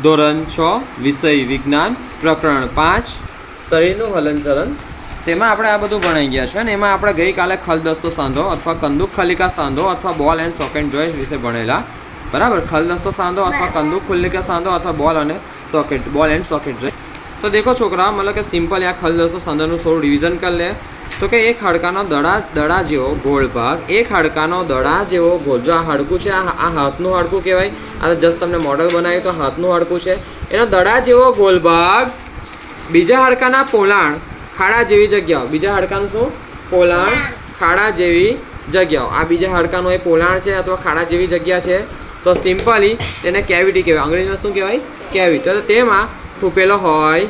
ધોરણ 6 વિષય વિજ્ઞાન પ્રકરણ 5 શરીરનું હલનચલન તેમાં આપણે આ બધું ભણાઈ ગયા છે અને એમાં આપણે ગઈકાલે ખલદસ્તો સાંધો અથવા કંદુક ખલિકા સાંધો અથવા બોલ એન્ડ સોકેટ જોઈન્ટ વિશે ભણેલા બરાબર. ખલદસ્તો સાંધો અથવા કંદુક ખલિકા સાંધો અથવા બોલ એન્ડ સોકેટ જોઈન્ટ. તો દેખો છોકરા, मतलब કે સિમ્પલ આ ખલદસ્તો સાંધાનું થોડું રિવિઝન કરી લે તો કે એક હાડકાનો દડા જેવો ગોળ ભાગ, એક હાડકાનો દડા જેવો ગોળ, જો આ હાડકું છે આ હાથનું હાડકું કહેવાય. આ જસ્ટ તમને મોડલ બનાવ્યું તો હાથનું હાડકું છે, એનો દડા જેવો ગોળ ભાગ બીજા હાડકાના પોલાણ ખાડા જેવી જગ્યાઓ, બીજા હાડકાનું શું પોલાણ ખાડા જેવી જગ્યાઓ, આ બીજા હાડકાનું એ પોલાણ છે અથવા ખાડા જેવી જગ્યા છે તો સિમ્પલી તેને કેવિટી કહેવાય. અંગ્રેજીમાં શું કહેવાય? કેવિટી. તો તેમાં ખૂપેલો હોય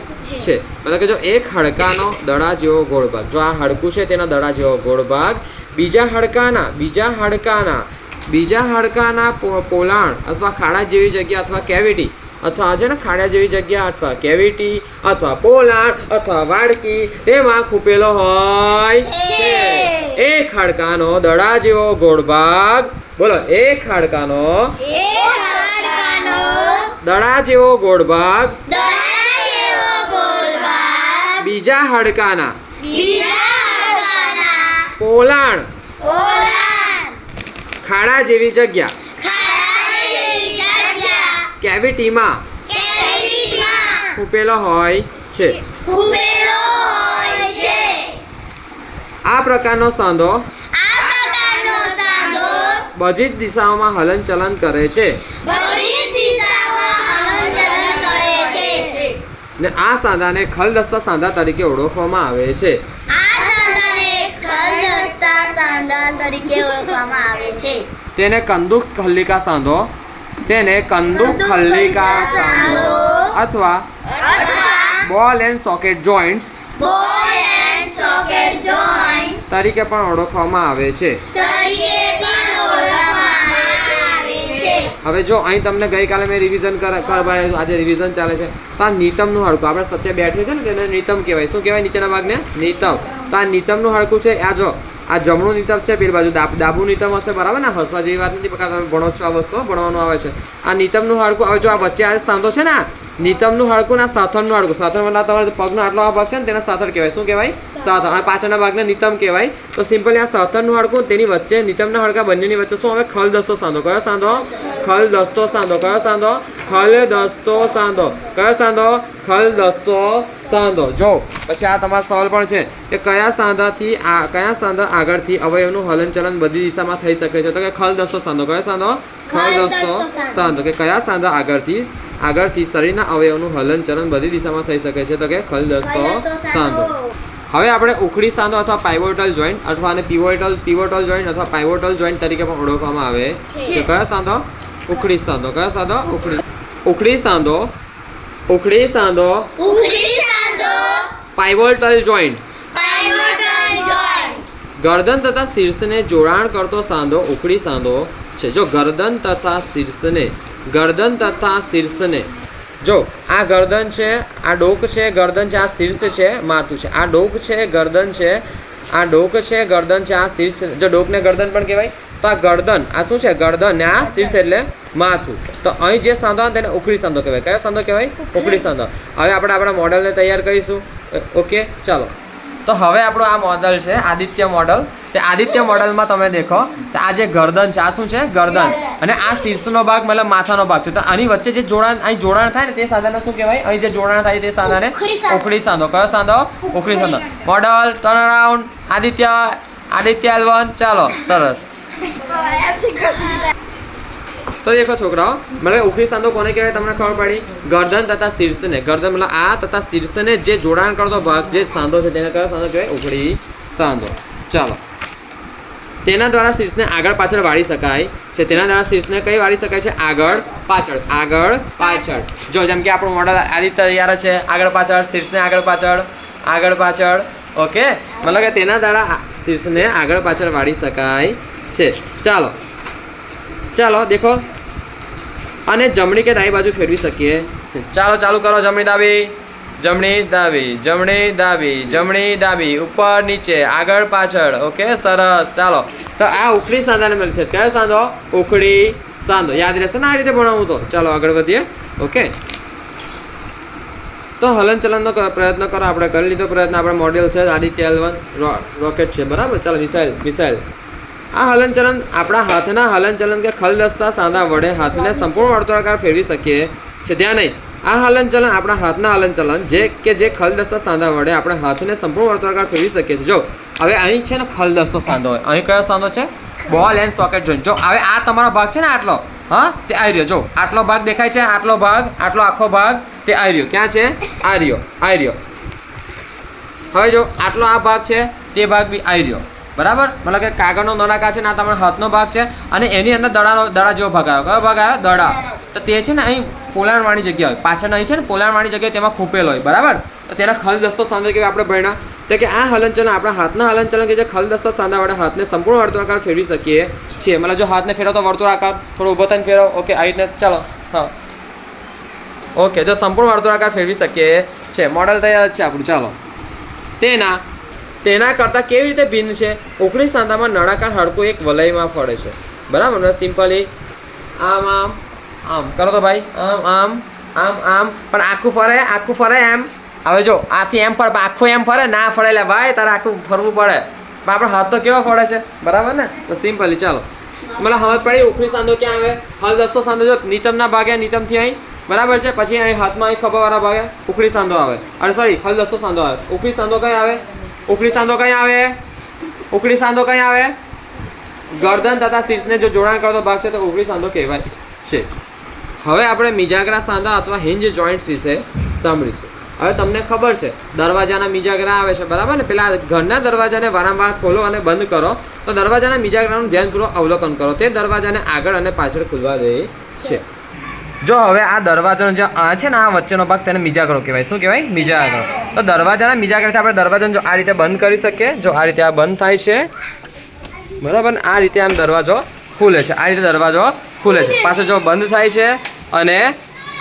છે. મતલબ કે જો એક હાડકાનો દડા જેવો ગોળ ભાગ, જો આ હાડકું છે તેનો દડા જેવો ગોળ ભાગ બીજા હાડકાના પોલાણ અથવા ખાડા જેવી જગ્યા અથવા કેવિટી અથવા છે ને ખાડા જેવી જગ્યા અથવા કેવિટી અથવા પોલાણ અથવા વાડકી તેમાં ખૂપેલો હોય છે. એક હાડકાનો દડા જેવો ગોળ ભાગ, બોલો, એક હાડકાનો દડા જેવો ગોળ ભાગ બીજા હાડકાના પોલાણ ખાડા જેવી જગ્યા કેવિટીમાં ખૂપેલો હોય છે. આ પ્રકારનો સાંધો બધી જ દિશાઓમાં હલનચલન કરે છે ને આ સાંધાને ખલદસ્તા સાંધા તરીકે ઓળખવામાં આવે છે. તેને કંદુક ખલિકા સાંધો અથવા બોલ એન્ડ સોકેટ જોઈન્ટ્સ તરીકે પણ ઓળખવામાં આવે છે. હવે જો અહીં તમને ગઈકાલે મેં રિવિઝન કરવાયું, આજે રિવિઝન ચાલે છે. તો આ નિતમનું હાડકું, આપણે સત્ય બેઠે છે ને તેને નિતમ કહેવાય. શું કહેવાય નીચેના ભાગને? નિતમ. તો આ નિતમનું હાડકું છે. આ જો આ જમણું નિતમ છે, પેલી બાજુ ડાબું નિતમ હશે, બરાબર ને? હસવા જેવી વાત નથી, તમે ભણો છો આ વસ્તુ, ભણવાનું આવે છે. આ નિતમનું હાડકું. હવે જો આ વચ્ચે આ સાંધો છે ને, નિતમનું હાડકું ને આ સાથળનું હાડકું, સાથળ મતલબ તમારે પગનો આટલો આ ભાગ છે ને તેને સાથળ કહેવાય. શું કહેવાય? સાથળ. અને પાછળના ભાગને નિતમ કહેવાય. તો સિમ્પલી આ સાથળનું હાડકું તેની વચ્ચે નિતમના હાડકા બંનેની વચ્ચે શું આવે? ખલદસ્તો સાંધો. કયો સાંધો? ખલદસ્તો સાંધો. કયો સાંધો? ખલદસ્તો સાંધો. કયો સાંધો? ખલદસ્તો સાંધો. જો પછી આ તમારો સવાલ પણ છે કે કયા સાંધા આગળથી અવયવનું હલનચલન બધી દિશામાં થઈ શકે છે? તો કે ખલદસ્તો સાંધો. કયો સાંધો? ખલદસ્તો સાંધો. કે કયા સાંધા આગળથી શરીરના અવયવનું હલનચલન બધી દિશામાં થઈ શકે છે? તો કે ખલદસ્તો સાંધો. હવે આપણે ઉખડી સાંધો અથવા પાઇવોટલ જોઈન્ટ અથવા અને પિવોટલ જોઈન્ટ અથવા પાઇવોટલ જોઈન્ટ તરીકે પણ ઓળખવામાં આવે છે. કયો સાંધો? ઉખડી સાંધો. કયો સાંધો? ઉખડી સાંધો પાઇવોટલ જોઈન્ટ. ગરદન તથા શીર્ષને જોડાણ કરતો સાંધો ઉખડી સાંધો છે. જો ગરદન તથા શીર્ષને જો આ ગરદન છે, આ ડોક છે, ગરદન છે, આ શીર્ષ છે, માથું છે. આ ડોક છે, ગરદન છે, આ ડોક છે, ગરદન છે, આ શીર્ષ. જો ડોકને ગરદન પણ કહેવાય. તો આ ગરદન, આ શું છે? ગરદન ને આ શીર્ષ એટલે માથું. તો અહીં જે સાંધો તેને ઉખડી સાંધો કહેવાય. કયો સાંધો કહેવાય? ઉખડી સાંધો. હવે આપણે આપણા મોડલને તૈયાર કરીશું. ઓકે, ચાલો. તો હવે આપણું આ મોડલ છે આદિત્ય મોડલ. તે આદિત્ય મોડલમાં તમે દેખો તો આ જે ગરદન છે, આ શું છે? ગરદન. અને આ શીર્ષનો ભાગ મતલબ માથાનો ભાગ છે. તો આની વચ્ચે જે જોડાણ થાય ને તે સાંધાને શું કહેવાય? અહીં જે જોડાણ થાય તે સાંધાને ઉખડી સાંધો. કયો સાંધો? ઉખડી સાંધો. Model turn around. Aditya L1. ચાલો, સરસ. તો દેખો છોકરાઓ, મતલબ ઉખડી સાંધો કોને કહેવાય તમને ખબર પડી? ગરદન તથા શીર્ષને, ગરદન મતલબ આ તથા શીર્ષને જે જોડાણ કરતો ભાગ જે સાંધો છે તેને કયો સાંધો કહેવાય? ઉખડી સાંધો. ચાલો. તેના દ્વારા શીર્ષને આગળ પાછળ વાળી શકાય છે. તેના દ્વારા શીર્ષને કઈ વાળી શકાય છે? આગળ પાછળ. જો જેમ કે આપણું મોડલ આદિત્ય તૈયાર છે. આગળ પાછળ, શીર્ષને આગળ પાછળ. ઓકે, મતલબ કે તેના દ્વારા શીર્ષને આગળ પાછળ વાળી શકાય છે. ચાલો દેખો. અને જમણી કે ડાબી બાજુ ફેરવી શકીએ. ચાલુ કરો. જમણી ડાબી, ઉપર નીચે, આગળ પાછળ. ઓકે, સરસ. ચાલો, તો આ ઉખડી સાંધાને મળે છે. કયો સાંધો? ઉખડી સાંધો. યાદ રહેશે ને આ રીતે ભણાવું તો. ચાલો આગળ વધીએ. ઓકે, તો હલનચલનનો પ્રયત્ન કરો. આપણે કરી લીધો પ્રયત્ન. આપણે મોડેલ છે આદિત્ય L1 રોકેટ છે, બરાબર. ચાલો મિસાઇલ. આ હલનચલન આપણા હાથના હલનચલન કે ખલદસ્તા સાંધા વડે હાથને સંપૂર્ણ વર્તુળાકાર ફેરવી શકીએ છે. ત્યાં નહીં, આ હલનચલન આપણા હાથના હલનચલન જે ખલદસ્તા સાંધા વડે આપણે હાથને સંપૂર્ણ વર્તુળાકાર ફેરવી શકીએ છીએ. જો હવે અહીં છે ને ખલદસ્તો સાંધો હોય, અહીં કયો સાંધો છે? બોલ એન્ડ સોકેટ જોઈન્ટ. જો હવે આ તમારો ભાગ છે ને આટલો, હા, તે આવી રહ્યો. જો આટલો ભાગ દેખાય છે, આટલો આખો ભાગ તે આવી રહ્યો. ક્યાં છે? આ રહ્યો. હવે જો આટલો આ ભાગ છે, તે ભાગ બી આવી રહ્યો, બરાબર. મતલબ કે કાગળનો નળાકાર છે ને આ તમારા હાથનો ભાગ છે, અને એની અંદર દડા જેવો ભાગ આવ્યો. કયો ભાગ આવ્યો? દડા. તો તે છે ને અહીં પોલાણવાળી જગ્યા હોય, પાછળ અહીં છે ને પોલાણવાળી જગ્યાએ તેમાં ખૂપેલો હોય, બરાબર. તો તેના ખલદસ્તો સાંધો કેવા આપણે ભણ્યા તો કે આ હલનચલન આપણા હાથના હલનચલન કે જે ખલદસ્તા સાંધા વડે હાથને સંપૂર્ણ વર્તુળાકાર ફેરવી શકીએ છીએ. મતલબ જો હાથને ફેરવો તો વર્તુળાકાર, થોડો ઊભો થઈને ફેરવો. ઓકે, આવી રીતે ચાલો. હા, ઓકે. જો સંપૂર્ણ વર્તુળાકાર ફેરવી શકીએ છે. મોડલ તૈયાર છે આપણું. ચાલો, તેના કરતાં કેવી રીતે ભિન્ન છે? ઓગણીસ સાંધામાં નળાકાર હાડકું એક વલયમાં ફરે છે, બરાબર. સિમ્પલી આમ કરો તો ભાઈ, આમ પણ આખું ફરે એમ. હવે જો આથી એમ ફરે, આખું એમ ફરે ના ફરે લે ભાઈ, તારે આખું ફરવું પડે. પણ આપણો હાથ તો કેવા ફરે છે, બરાબર ને. તો સિમ્પલી ચાલો, મતલબ હવે પડી ઓગણીસ સાંધો ક્યાં આવે? ખલદસ્તો સાંધો જો નિતમના ભાગે, નિતમથી અહીં, બરાબર છે. પછી અહીં હાથમાં અહીં ખભાવાળા ભાગે ઉખડી સાંધો આવે, અરે સોરી ખલદસ્તો સાંધો આવે. ઉખડી સાંધો કઈ આવે? ઉખડી સાંધો કઈ આવે? ગરદન તથા શીર્ષને જો જોડાણ કરતો ભાગ છે તો ઉખડી સાંધો કહેવાય છે. હવે આપણે મિજાગરા સાંધા અથવા હિંજ જોઈન્ટ્સ વિશે સાંભળીશું. હવે તમને ખબર છે દરવાજાના મિજાગરા આવે છે, બરાબર ને. પેલા ઘરના દરવાજાને વારંવાર ખોલો અને બંધ કરો તો દરવાજાના મિજાગરાનું ધ્યાનપૂર્વક અવલોકન કરો. તે દરવાજાને આગળ અને પાછળ ખુલવા દે છે. જો હવે આ દરવાજાનો જે આ છે ને આ વચ્ચેનો ભાગ તેને મિજાગરો કહેવાય. શું કહેવાય? મિજાગરો. તો દરવાજાના મિજાગરાથી આપણે દરવાજાને જો આ રીતે બંધ કરી શકીએ. જો આ રીતે આ બંધ થાય છે, બરાબર ને. આ રીતે આમ દરવાજો ખુલે છે, આ રીતે દરવાજો ખુલે છે. પાછળ જો બંધ થાય છે અને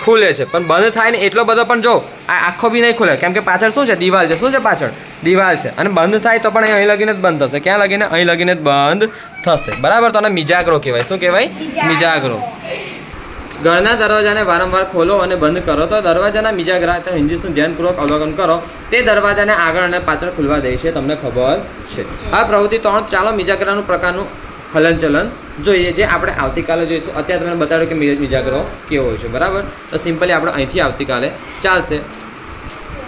ખુલે છે, પણ બંધ થાય ને એટલો બધો પણ જો આ આખો બી નહીં ખુલે, કેમ કે પાછળ શું છે? દિવાલ છે. શું છે? પાછળ દિવાલ છે. અને બંધ થાય તો પણ અહીં લગીને જ બંધ થશે. ક્યાં લગીને? અહીં લગીને જ બંધ થશે, બરાબર. તો આને મિજાગરો કહેવાય. શું કહેવાય? મિજાગરો. ઘરના દરવાજાને વારંવાર ખોલો અને બંધ કરો તો દરવાજાના મિજાગરા હિન્જીસનું ધ્યાનપૂર્વક અવલોકન કરો. તે દરવાજાને આગળ અને પાછળ ખુલવા દે છે, તમને ખબર છે. આ પ્રવૃત્તિ 3. ચાલો મિજાગરાનું પ્રકારનું હલનચલન જોઈએ, જે આપણે આવતીકાલે જોઈશું. અત્યારે તમને બતાડ્યું કે મિજાગરો કેવો હોય છે, બરાબર. તો સિમ્પલી આપણે અહીંથી આવતીકાલે ચાલશે.